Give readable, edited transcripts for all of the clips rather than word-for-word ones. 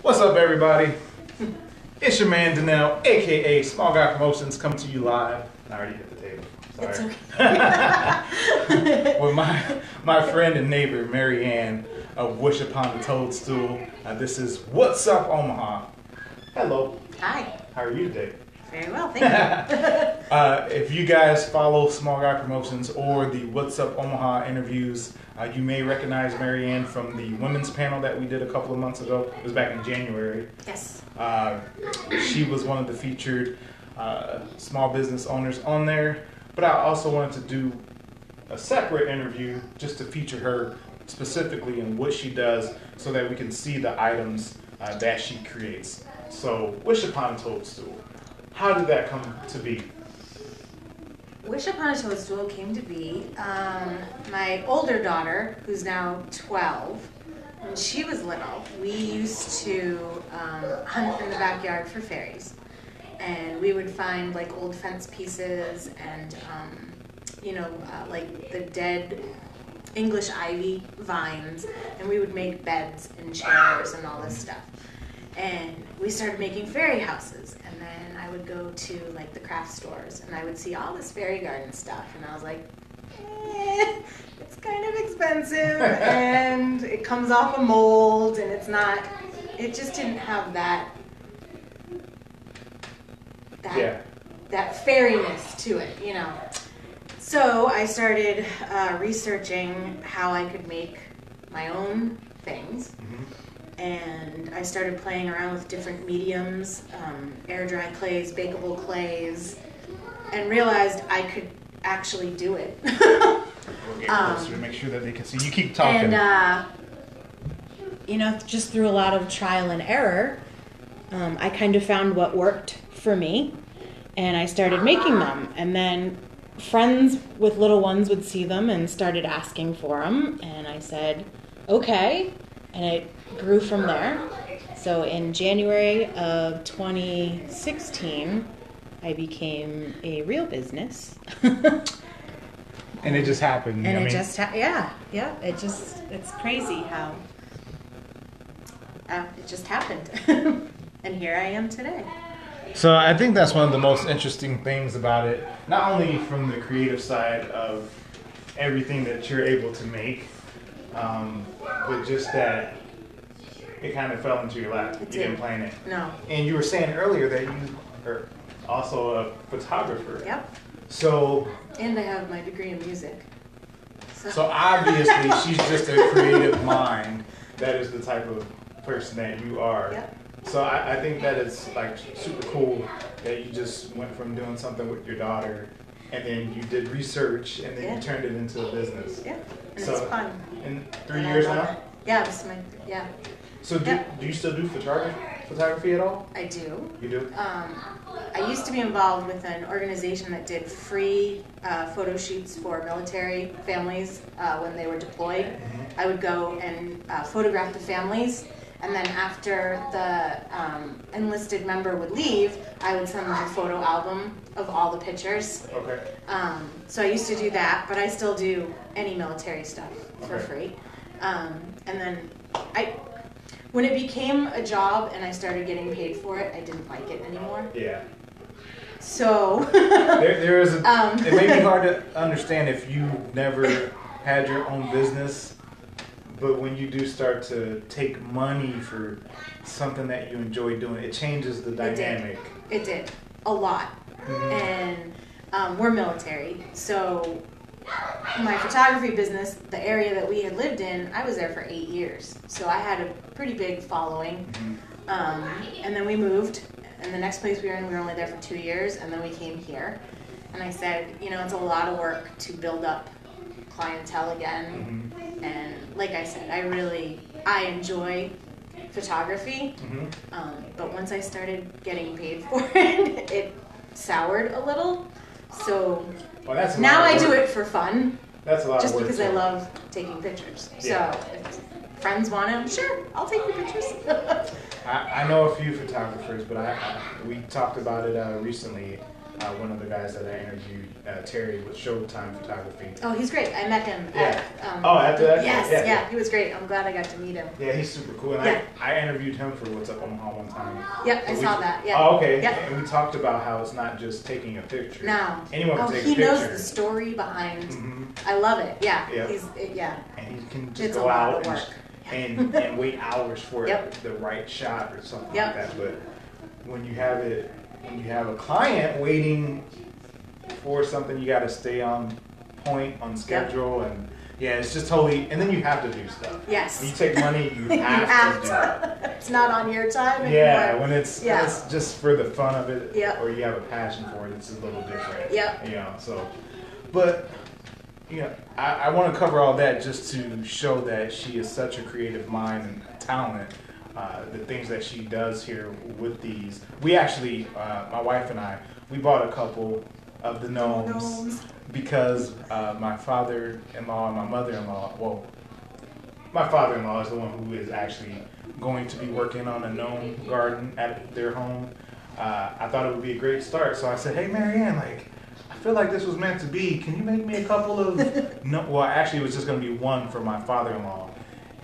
What's up, everybody? It's your man Donnell, aka Small Guy Promotions, coming to you live. I already hit the table. Sorry. Okay. With my friend and neighbor Mary Ann of Wish Upon A Toadstool. This is What's Up Omaha. Hello. Hi. How are you today? Very well, thank you. If you guys follow Small Guy Promotions or the What's Up Omaha interviews, you may recognize Mary Ann from the women's panel that we did a couple of months ago. It was back in January. Yes. She was one of the featured small business owners on there, but I also wanted to do a separate interview just to feature her specifically in what she does so that we can see the items that she creates. So, Wish Upon A Toadstool. How did that come to be? Wish Upon A Toadstool came to be my older daughter, who's now 12. When she was little, we used to hunt in the backyard for fairies. And we would find like old fence pieces and, like the dead English ivy vines. And we would make beds and chairs and all this stuff. And we started making fairy houses, and then I would go to like the craft stores and I would see all this fairy garden stuff, and I was like, it's kind of expensive and it comes off a mold and it just didn't have that fairiness to it, you know. So I started researching how I could make my own things. Mm-hmm. And I started playing around with different mediums, air dry clays, bakeable clays, and realized I could actually do it. We'll get closer to make sure that they can see. You keep talking. And, just through a lot of trial and error, I kind of found what worked for me, and I started making them. And then friends with little ones would see them and started asking for them, and I said, okay, and it grew from there. So in January of 2016, I became a real business. And it just happened. And it's crazy how it just happened. And here I am today. So I think that's one of the most interesting things about it, not only from the creative side of everything that you're able to make, but just that it kind of fell into your lap. You didn't plan it. No. And you were saying earlier that you are also a photographer. Yep. So. And I have my degree in music. So obviously she's just a creative mind. That is the type of person that you are. Yep. So I think that it's like super cool that you just went from doing something with your daughter and then you did research and then you turned it into a business. Yeah. And it's fun. In 3 years now? Yeah, this is my So do you still do photography at all? I do. You do? I used to be involved with an organization that did free photo shoots for military families when they were deployed. Mm-hmm. I would go and photograph the families, and then after the enlisted member would leave, I would send them a photo album of all the pictures. Okay. So I used to do that, but I still do any military stuff for free. And then when it became a job and I started getting paid for it, I didn't like it anymore. Yeah. So there is it may be hard to understand if you never had your own business, but when you do start to take money for something that you enjoy doing, it changes the dynamic. It did. A lot. Mm-hmm. And we're military, so my photography business, the area that we had lived in, I was there for 8 years. So I had a pretty big following. Mm-hmm. And then we moved, and the next place we were in, we were only there for 2 years, and then we came here. And I said, it's a lot of work to build up clientele again. Mm-hmm. And like I said, I enjoy photography. Mm-hmm. But once I started getting paid for it, it soured a little. So now I do it for fun. That's a lot just of work. Because I love taking pictures. Yeah. So if friends want them, sure, I'll take your pictures. I know a few photographers, but we talked about it recently. one of the guys that I interviewed, Terry with Showtime Photography. Oh, he's great. I met him. Yeah. At, After that? Yes, Yeah. he was great. I'm glad I got to meet him. Yeah, he's super cool. And I interviewed him for What's Up Omaha one time. Yep, I saw that. Yeah. Oh, okay. Yep. And we talked about how it's not just taking a picture. No. Anyone can take a he picture. knows the story behind. I love it. Yeah. Yep. And he can just it's go a lot out of work. and wait hours for Yep. the right shot or something Yep. like that. But when you have a client waiting for something, you got to stay on point, on schedule, and it's just totally. And then you have to do stuff. Yes. When you take money, you have to do it. It's not on your time anymore. Yeah, when it's just for the fun of it, or you have a passion for it, it's a little different. Yep. You know, so, but. I want to cover all that just to show that she is such a creative mind and talent. The things that she does here with these. We actually, my wife and I, we bought a couple of the gnomes because my father-in-law and my mother-in-law, well, my father-in-law is the one who is actually going to be working on a gnome garden at their home. I thought it would be a great start, so I said, hey, Mary Ann, I feel like this was meant to be. Can you make me a couple of... No, well, actually, it was just going to be one for my father-in-law.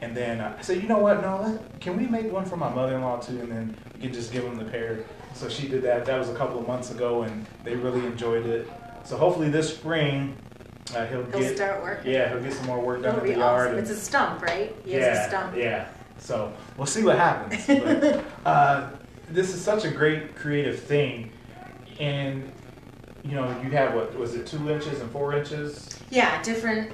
And then I said, you know what? No, can we make one for my mother-in-law, too? And then we can just give them the pair. So she did that. That was a couple of months ago, and they really enjoyed it. So hopefully this spring, he'll start working. Yeah, he'll get some more work done in the awesome. yard. It's a stump, right? He has a stump. Yeah. So we'll see what happens. But this is such a great creative thing. And... you have what was it, 2 inches and 4 inches? Yeah, different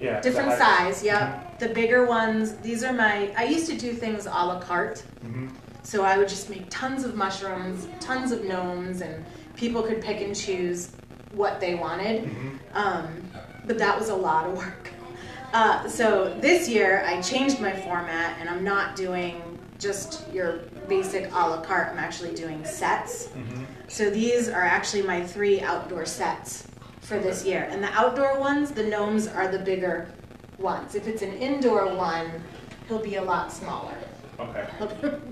size. Yep. The bigger ones. These are I used to do things a la carte. So I would just make tons of mushrooms, tons of gnomes, and people could pick and choose what they wanted. But that was a lot of work. So this year I changed my format, and I'm not doing just your basic a la carte. I'm actually doing sets. So these are actually my 3 outdoor sets for this year. And the outdoor ones, the gnomes are the bigger ones. If it's an indoor one, he'll be a lot smaller. Okay.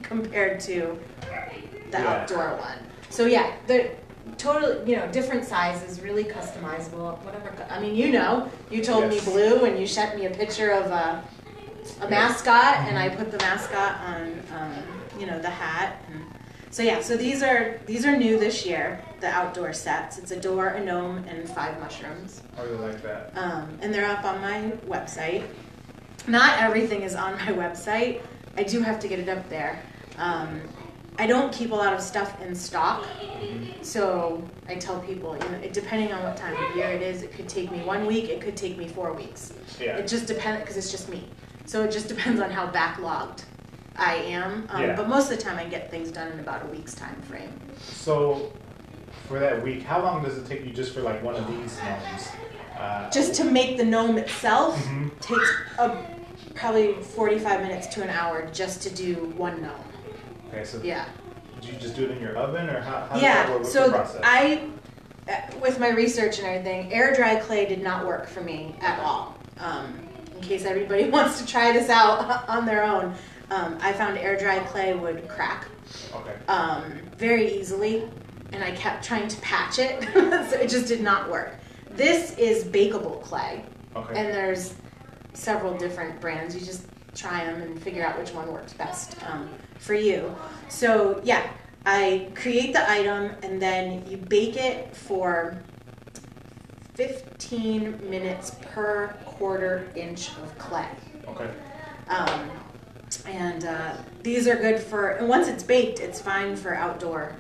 Compared to the outdoor one. So yeah, they're totally, different sizes, really customizable, whatever. I mean, you told me blue, and you sent me a picture of a mascot, and I put the mascot on, the hat. And so these are new this year, the outdoor sets. It's a door, a gnome, and 5 mushrooms. I really like that. And they're up on my website. Not everything is on my website. I do have to get it up there. I don't keep a lot of stuff in stock, so I tell people, depending on what time of year it is, it could take me 1 week, it could take me 4 weeks. Yeah. It just depends, because it's just me. So it just depends on how backlogged I am. But most of the time I get things done in about a week's time frame. So for that week, how long does it take you just for one of these gnomes? Just to make the gnome itself takes probably 45 minutes to an hour just to do one gnome. Okay, so yeah. Do you just do it in your oven, or how does that work? What's the process? With my research and everything, air dry clay did not work for me at all. In case everybody wants to try this out on their own, I found air dry clay would crack very easily, and I kept trying to patch it, so it just did not work. This is bakeable clay, and there's several different brands. You just try them and figure out which one works best for you. So yeah, I create the item, and then you bake it for 15 minutes per 1/4 inch of clay. Okay. And these are good for, and once it's baked, it's fine for outdoor.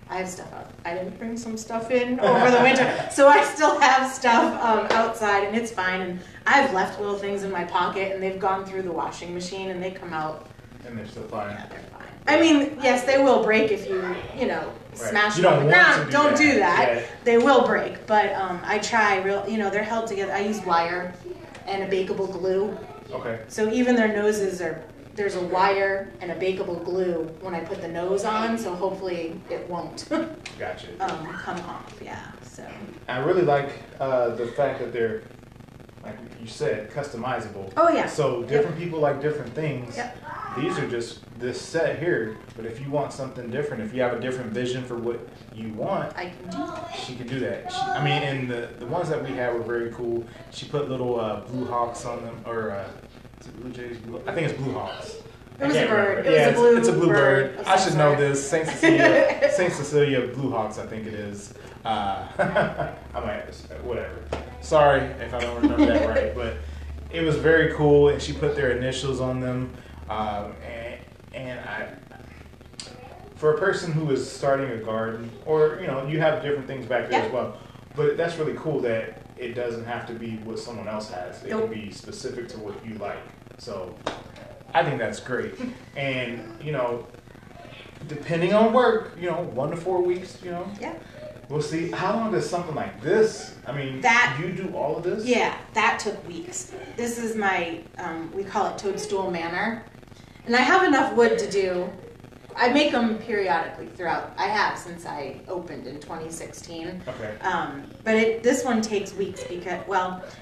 I have stuff out. I didn't bring some stuff in over the winter, so I still have stuff outside, and it's fine. And I've left little things in my pocket, and they've gone through the washing machine, and they come out. And they're still fine. Yeah, they're fine. I mean, yes, they will break if you smash them on the ground. Don't do that. Yeah. They will break, but I try they're held together. I use wire and a bakeable glue. Okay. So even their noses there's a wire and a bakeable glue when I put the nose on, so hopefully it won't Gotcha. Come off, yeah. So I really like the fact that they're, like you said, customizable. Oh yeah. So different people like different things. Yep. these are just this set here. But if you want something different, if you have a different vision for what you want, I can do that. she can do that. And the ones that we had were very cool. She put little blue hawks on them, or is it blue jays? I think it's blue hawks. It was a bird. It's a blue bird. I should know sort. this. Saint Cecilia Blue Hawks, I think it is. I might, whatever. Sorry if I don't remember that right, but it was very cool, and she put their initials on them. And I, for a person who is starting a garden, or you have different things back there as well, but that's really cool that it doesn't have to be what someone else has. It can be specific to what you like. So I think that's great. And depending on work, 1 to 4 weeks, Yeah. We'll see. How long does something like this? I mean, you do all of this? Yeah, that took weeks. This is my, we call it Toadstool Manor. And I have enough wood to do. I make them periodically throughout. I have since I opened in 2016. Okay. But this one takes weeks because,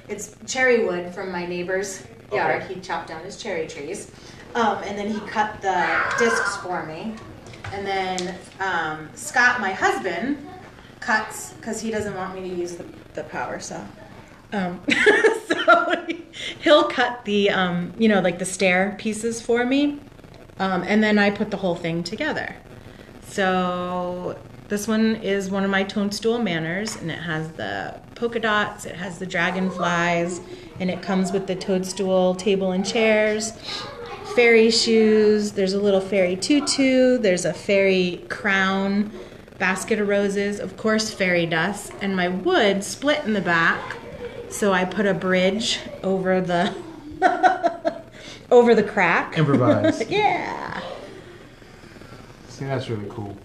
it's cherry wood from my neighbor's yard. Okay. He chopped down his cherry trees. And then he cut the discs for me. And then Scott, my husband, cuts because he doesn't want me to use the power saw. So he'll cut the like the stair pieces for me, and then I put the whole thing together. So this one is one of my Toadstool Manors, and it has the polka dots, it has the dragonflies, and it comes with the toadstool table and chairs, fairy shoes. There's a little fairy tutu. There's a fairy crown. Basket of roses, of course, fairy dust, and my wood split in the back, so I put a bridge over the over the crack. Improvise. Yeah. See, that's really cool.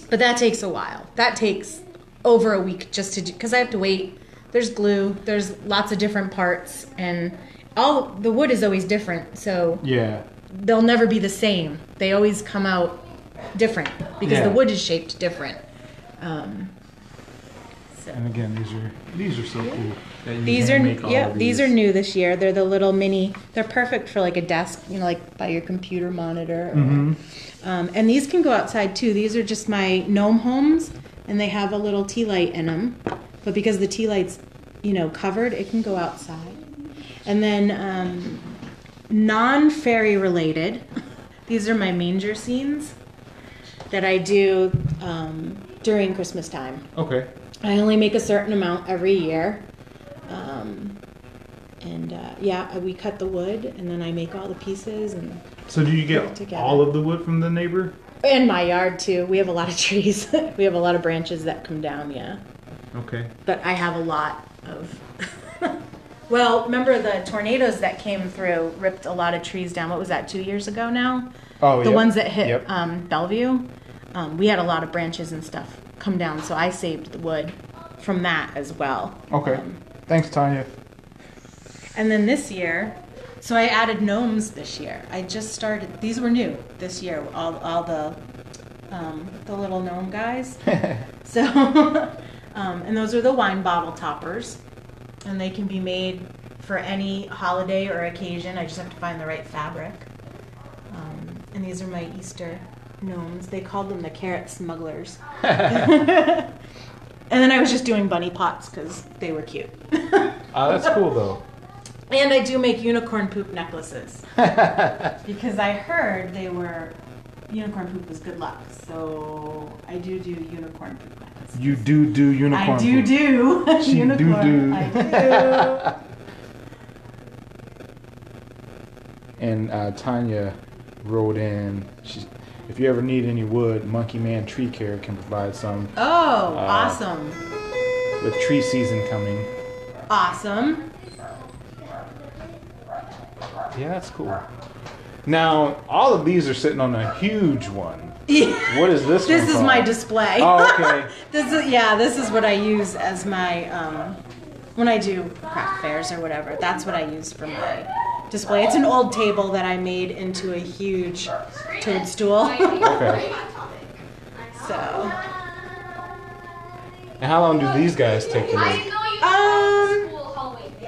But that takes a while. That takes over a week just to do, because I have to wait. There's glue. There's lots of different parts, and all the wood is always different. So yeah, they'll never be the same. They always come out different because the wood is shaped different. And again, these are so cool. These are new this year. They're the little mini. They're perfect for like a desk, like by your computer monitor. And these can go outside too. These are just my gnome homes, and they have a little tea light in them. But because the tea light's covered, it can go outside. And then non-fairy related, these are my manger scenes that I do during Christmas time. Okay. I only make a certain amount every year. We cut the wood, and then I make all the pieces. And so do you get all of the wood from the neighbor? In my yard, too. We have a lot of trees. We have a lot of branches that come down, yeah. Okay. But I have a lot of... Well, remember the tornadoes that came through ripped a lot of trees down. What was that, 2 years ago now? Oh, the ones that hit Bellevue. We had a lot of branches and stuff come down, so I saved the wood from that as well. Okay. Thanks, Tanya. And then this year, so I added gnomes this year. I just started. These were new this year. All the little gnome guys. So, and those are the wine bottle toppers, and they can be made for any holiday or occasion. I just have to find the right fabric. And these are my Easter gnomes. They called them the carrot smugglers. And then I was just doing bunny pots because they were cute. That's cool though. And I do make unicorn poop necklaces because I heard unicorn poop was good luck. So I do unicorn poop necklaces. You do unicorn poop. I do. She unicorn. I do. And Tanya wrote in, if you ever need any wood, Monkey Man Tree Care can provide some. Oh, awesome. With tree season coming. Awesome. Yeah, that's cool. Now, all of these are sitting on a huge one. Yeah. What is this one This is called? my display. Oh, okay. This is what I use as my, when I do craft fairs or whatever. That's what I use for my display. It's an old table that I made into a huge toadstool. Okay. So. And how long do these guys take to make?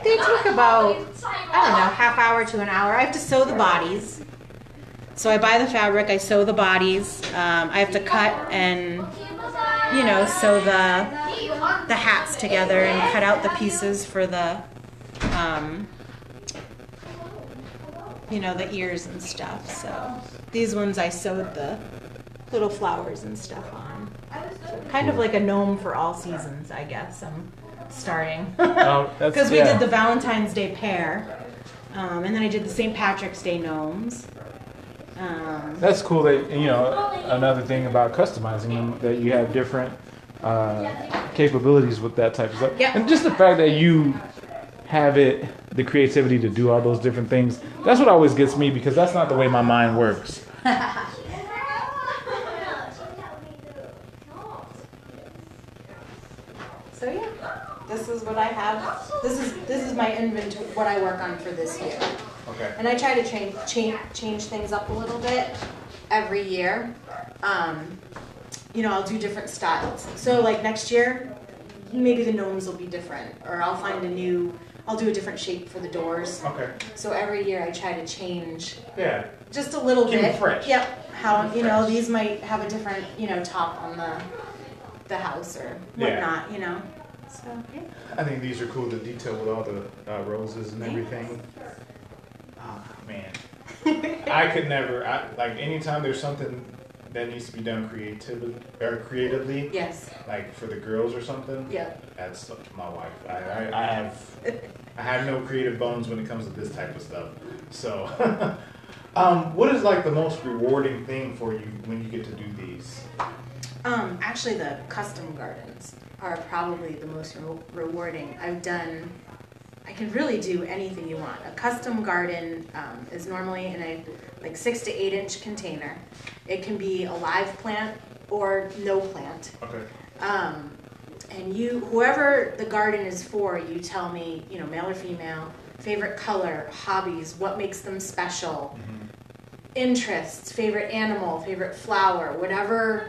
They take about, I don't know, half hour to an hour. I have to sew the bodies. So I buy the fabric, I sew the bodies. I have to cut and, you know, sew the hats together and cut out the pieces for the, you know, the ears and stuff. So these ones I sewed the little flowers and stuff on. So kind of like a gnome for all seasons, I guess. I'm starting because we did the Valentine's Day pair, and then I did the St. Patrick's Day gnomes. That's cool that, you know, another thing about customizing them, that you have different capabilities with that type of stuff. Yep. And just the fact that you have the creativity to do all those different things, that's what always gets me, because that's not the way my mind works. So yeah, this is what I have. This is my inventory, what I work on for this year. Okay. And I try to change things up a little bit every year. You know, I'll do different styles. So like next year, maybe the gnomes will be different, or I'll find I'll do a different shape for the doors. Okay. So every year I try to change. Yeah. Just a little Keep bit. it fresh. Yep. How, Keep it you know, fresh. these might have a different, you know, top on the house or whatnot, you know. So yeah. I think these are cool, the detail with all the roses and everything. Oh, man. I could never, like, anytime there's something that needs to be done creatively, Yes. like for the girls or something, Yeah. that's up to my wife. I have no creative bones when it comes to this type of stuff. So, what is like the most rewarding thing for you when you get to do these? Actually, the custom gardens are probably the most rewarding. I can really do anything you want. A custom garden is normally in a 6 to 8 inch container. It can be a live plant or no plant. Okay. And whoever the garden is for, you tell me, you know, male or female, favorite color, hobbies, what makes them special, interests, favorite animal, favorite flower, whatever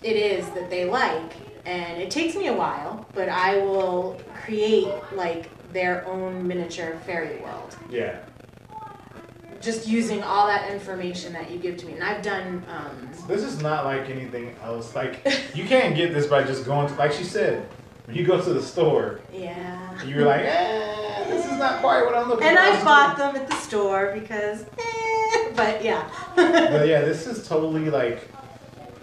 it is that they like. And it takes me a while, but I will create like their own miniature fairy world. Yeah. Just using all that information that you give to me. And I've done... This is not like anything else. Like, you can't get this by just going to, like she said, when you go to the store, yeah. you're like, this is not quite what I'm looking for. And I bought them at the store because, but yeah. But yeah, this is totally like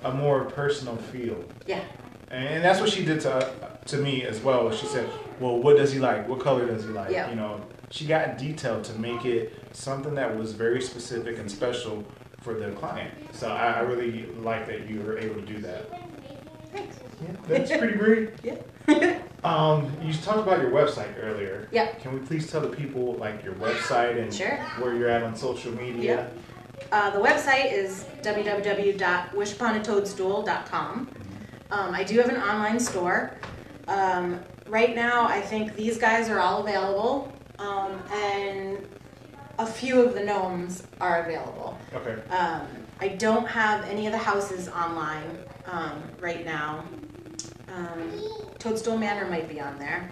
a more personal feel. Yeah. And that's what she did to me as well. She said, well, what does he like? What color does he like? Yeah. You know, she got detailed to make it something that was very specific and special for the client. So I really like that you were able to do that. Thanks. Yeah, that's pretty great. Yeah. You talked about your website earlier. Yeah. Can we please tell the people like your website and Sure. where you're at on social media? The website is www.wishuponatoadstool.com. I do have an online store. Right now, I think these guys are all available, and a few of the gnomes are available. Okay. I don't have any of the houses online right now. Toadstool Manor might be on there.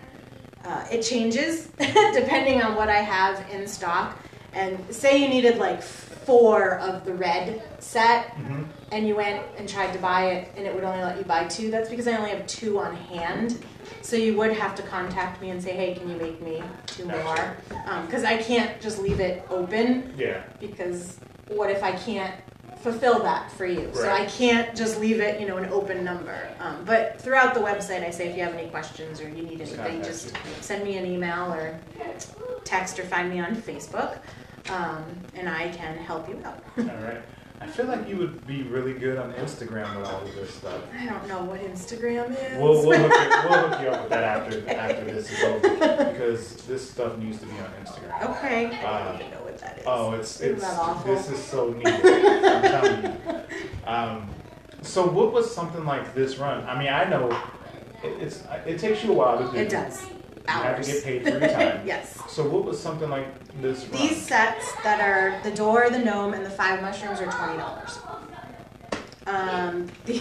It changes depending on what I have in stock. And say you needed like 4 of the red set, and you went and tried to buy it, and it would only let you buy 2. That's because I only have 2 on hand. So you would have to contact me and say, hey, can you make me 2 more? Because I can't just leave it open. Yeah. Because what if I can't fulfill that for you? Right. So I can't just leave it, you know, an open number. But throughout the website, I say if you have any questions or you need anything, just send me an email or text or find me on Facebook, and I can help you out. All right. I feel like you would be really good on Instagram with all of this stuff. I don't know what Instagram is. We'll hook you up with that after this is over, because this stuff needs to be on Instagram. Okay. I don't even know what that is. Oh, Isn't that awful? This is so neat. I'm telling you. So what was something like this run? I mean, I know it takes you a while to do. It does. You have Hours. to get paid for your time. Yes. So what was something like this run? These sets that are the door, the gnome, and the 5 mushrooms are $20.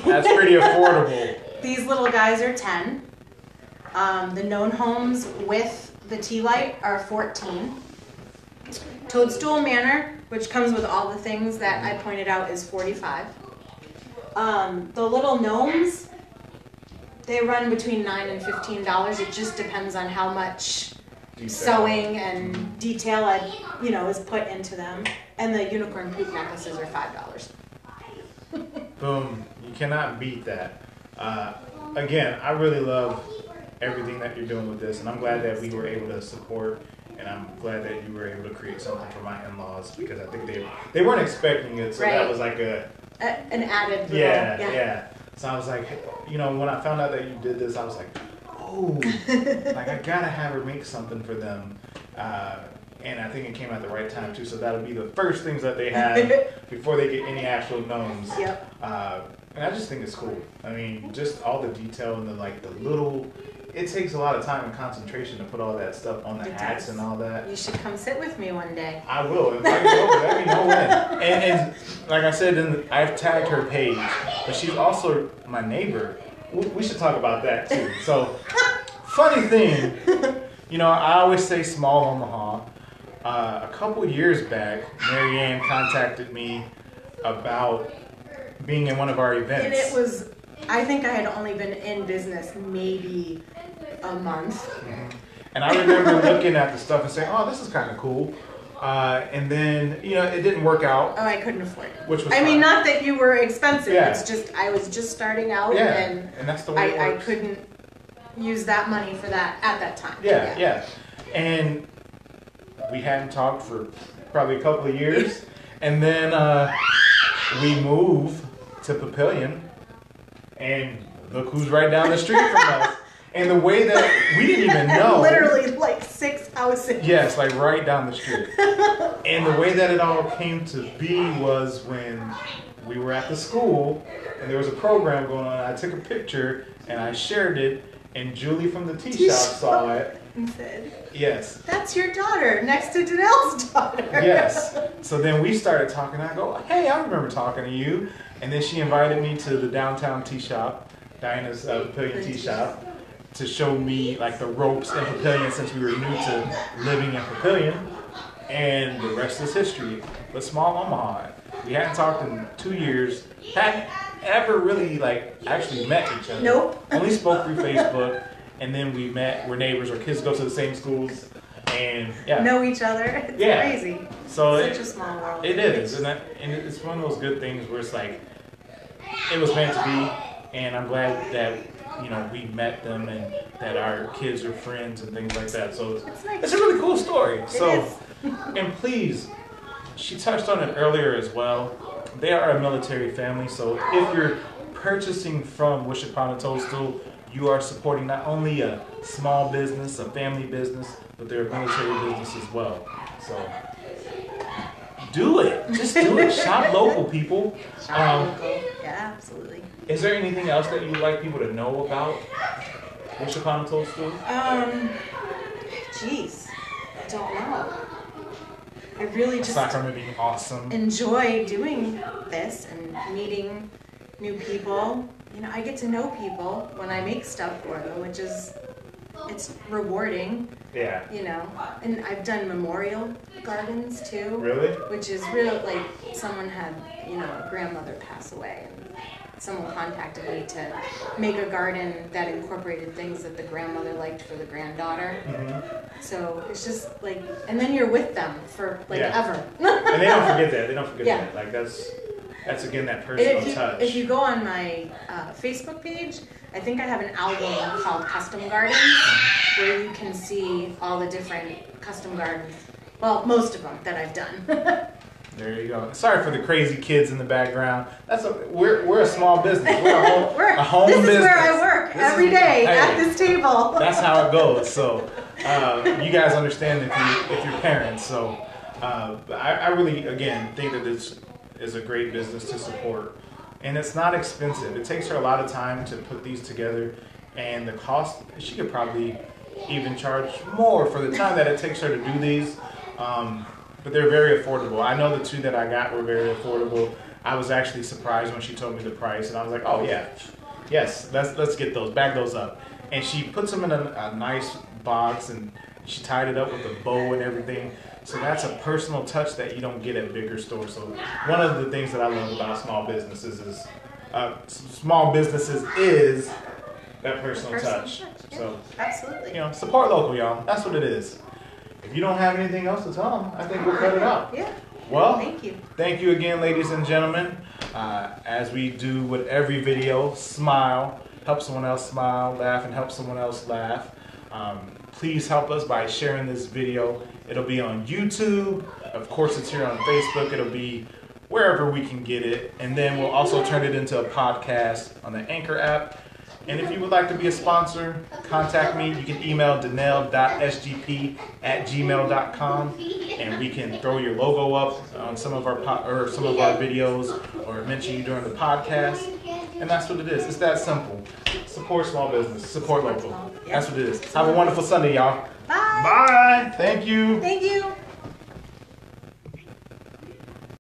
That's pretty affordable. These little guys are 10. The gnome homes with the tea light are 14. Toadstool Manor, which comes with all the things that I pointed out, is $45. The little gnomes, they run between $9 and $15. It just depends on how much sewing and detail is put into them. And the unicorn poop necklaces are $5. Boom! You cannot beat that. Again, I really love everything that you're doing with this, and I'm glad that we were able to support. And I'm glad that you were able to create something for my in-laws, because I think they weren't expecting it, so that was like an added little, yeah. So I was like, when I found out that you did this, I was like, oh, like I gotta have her make something for them. And I think it came at the right time too. So that'll be the first things that they have before they get any actual gnomes. Yep. And I just think it's cool. I mean, just all the detail and the little. It takes a lot of time and concentration to put all that stuff on the hats and all that. You should come sit with me one day. I will. If I can go, let me know when. And like I said, I've tagged her page, but she's also my neighbor. We should talk about that too. So, funny thing, I always say small Omaha. A couple years back, Mary Ann contacted me about being in one of our events. And it was, I think I had only been in business maybe a month. Mm-hmm. And I remember looking at the stuff and saying, oh, this is kind of cool. And then, it didn't work out. Oh, I couldn't afford it. Which was I mean, fine. not that you were expensive. Yeah. It's just, I was just starting out. Yeah, and that's the way it works. I couldn't use that money for that at that time. Yeah. And we hadn't talked for probably a couple of years. And then we moved to Papillion. And look who's right down the street from us. And the way that we didn't even know. Literally like 6 houses. Yes, like right down the street. And the way that it all came to be was when we were at the school and there was a program going on. I took a picture and I shared it, and Julie from the tea shop saw it. And said, yes. That's your daughter next to Danelle's daughter. Yes. So then we started talking. I go, hey, I remember talking to you. And then she invited me to the downtown tea shop, Diana's Papillion tea shop, to show me like the ropes in Papillion, since we were new to living in Papillion. And the rest is history. But small Omaha, we hadn't talked in 2 years, hadn't ever really actually met each other. Nope. Only spoke through Facebook, and then we met. We're neighbors. Our kids go to the same schools, and know each other. It's crazy. So such a small world. It is, and it's one of those good things where it's like it was meant to be, and I'm glad that we met them and that our kids are friends and things like that. So it's a really cool story. And please, she touched on it earlier as well. They are a military family, so if you're purchasing from Wish Upon A Toadstool, you are supporting not only a small business, a family business, but they're a military business as well. So do it. Just do it. Shop local, people. Shop local. Yeah, absolutely. Is there anything else that you would like people to know about Wish Upon A Toadstool? Jeez, I don't know. I really just aside from it being awesome, enjoy doing this and meeting new people. I get to know people when I make stuff for them, which is, it's rewarding. Yeah. And I've done memorial gardens too. Really? Which is real, like someone had, a grandmother pass away, and someone contacted me to make a garden that incorporated things that the grandmother liked for the granddaughter. Mm-hmm. So it's just and then you're with them for ever. And they don't forget that. They don't forget that. That's again that personal touch. If you go on my Facebook page, I think I have an album called Custom Gardens, where you can see all the different custom gardens. Well, most of them that I've done. There you go. Sorry for the crazy kids in the background. We're a small business. We're a home business. This is where I work every day at this table. That's how it goes. So you guys understand if you're parents. So I really again think that this is a great business to support, and it's not expensive. It takes her a lot of time to put these together, and the cost, she could probably even charge more for the time that it takes her to do these. But they're very affordable. I know the two that I got were very affordable. I was actually surprised when she told me the price, and I was like, oh yeah, yes, let's get those, bag those up. And she puts them in a nice box, and She tied it up with a bow and everything. So that's a personal touch that you don't get at bigger stores. So one of the things that I love about small businesses is that personal touch. Yeah, So absolutely. you know, support local, y'all. That's what it is. If you don't have anything else to tell them, I think we'll cut it out. Yeah. Well, thank you. Thank you again, ladies and gentlemen. As we do with every video, smile, help someone else smile, laugh, and help someone else laugh. Please help us by sharing this video. It'll be on YouTube. Of course, it's here on Facebook. It'll be wherever we can get it. And then we'll also turn it into a podcast on the Anchor app. And if you would like to be a sponsor, contact me. You can email danelle.sgp@gmail.com, and we can throw your logo up on some of our videos or mention you during the podcast. And that's what it is. It's that simple. Support small business. Support local. That's what it is. Have a wonderful Sunday, y'all. Bye. Bye. Thank you. Thank you.